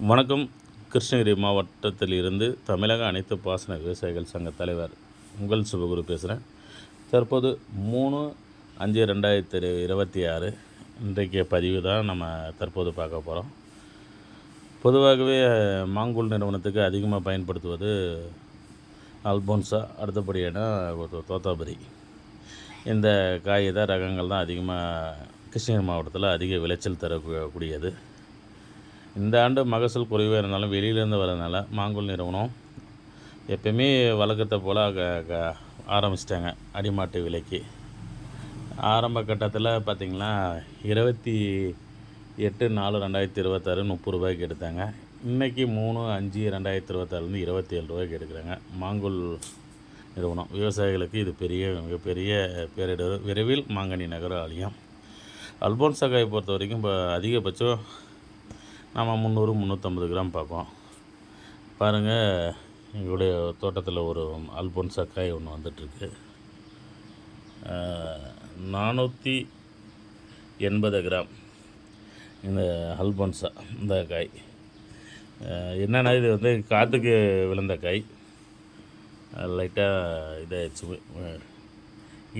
வணக்கம். கிருஷ்ணகிரி மாவட்டத்தில் இருந்து தமிழக அனைத்து பாசன விவசாயிகள் சங்க தலைவர் உங்கள் சிவகுரு பேசுகிறேன். தற்போது 3/5/2026 இன்றைய பதிவு தான் நம்ம தற்போது பார்க்க போகிறோம். பொதுவாகவே மாங்குல் நிறுவனத்துக்கு அதிகமாக பயன்படுத்துவது அல்போன்சா, அடுத்தபடியான தோத்தாபுரி. இந்த காய் தான் ரகங்கள் தான் அதிகமாக கிருஷ்ணகிரி மாவட்டத்தில் அதிக விளைச்சல் தரக்கூடியது. இந்த ஆண்டு மகசூல் குறைவாக இருந்தாலும் வெளியிலேருந்து வரதுனால மாங்குல் நிறுவனம் எப்பயுமே வழக்கத்தை போல் ஆரம்பிச்சிட்டாங்க. அடிமாட்டு விலைக்கு ஆரம்ப கட்டத்தில் பார்த்திங்கன்னா 28/4/2026 30 எடுத்தாங்க. இன்றைக்கி 3/5/2026 27 எடுக்கிறாங்க. மாங்குல் நிறுவனம் விவசாயிகளுக்கு இது மிகப்பெரிய பேரிடர். விரைவில் மாங்கனி நகர ஆலயம். அல்போன்சா காயை பொறுத்த வரைக்கும் இப்போ அதிகபட்சம் நம்ம 300-350 கிராம் பார்ப்போம். பாருங்கள், எங்களுடைய தோட்டத்தில் ஒரு அல்போன்சா காய் ஒன்று வந்துட்டுருக்கு. 480 கிராம் இந்த அல்போன்சா. இந்த காய் என்னென்னா, இது வந்து காற்றுக்கு விழுந்த காய், லைட்டாக இதாகிடுச்சு.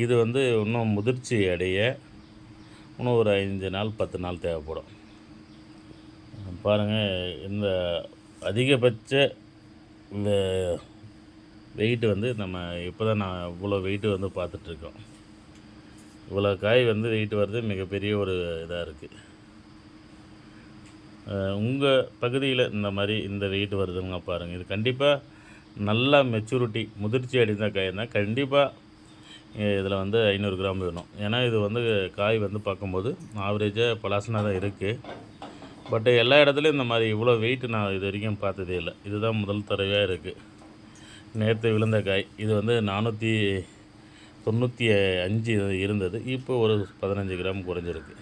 இது வந்து இன்னும் முதிர்ச்சி அடைய இன்னும் ஒரு 5 நாள் 10 நாள் தேவைப்படும். பாருங்கள், இந்த அதிகபட்ச இந்த வெயிட்டு வந்து நம்ம இப்போ தான் நான் இவ்வளோ வெயிட்டு வந்து பார்த்துட்ருக்கோம். இவ்வளோ காய் வந்து வெயிட் வருது, மிகப்பெரிய ஒரு இதாக இருக்குது. உங்கள் பகுதியில் இந்த மாதிரி இந்த வெயிட் வருதுங்க பாருங்கள். இது கண்டிப்பாக நல்லா மெச்சூரிட்டி முதிர்ச்சி அடைந்த காய் தான். கண்டிப்பாக இதில் வந்து 500 கிராம் வேணும். ஏன்னா இது வந்து காய் வந்து பார்க்கும்போது ஆவரேஜாக பலாசனாக தான் இருக்குது. பட் எல்லா இடத்துலையும் இந்த மாதிரி இவ்வளோ வெயிட்டு நான் இது வரைக்கும் பார்த்ததே இல்லை. இதுதான் முதல் தடவையாக இருக்குது. நேற்று விழுந்த காய் இது வந்து 495 இருந்தது. இப்போ ஒரு 15 கிராம் குறைஞ்சிருக்கு.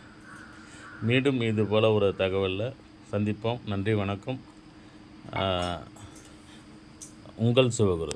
மீண்டும் இது போல் ஒரு தகவலில் சந்திப்போம். நன்றி, வணக்கம். உங்கள் சிவகுரு.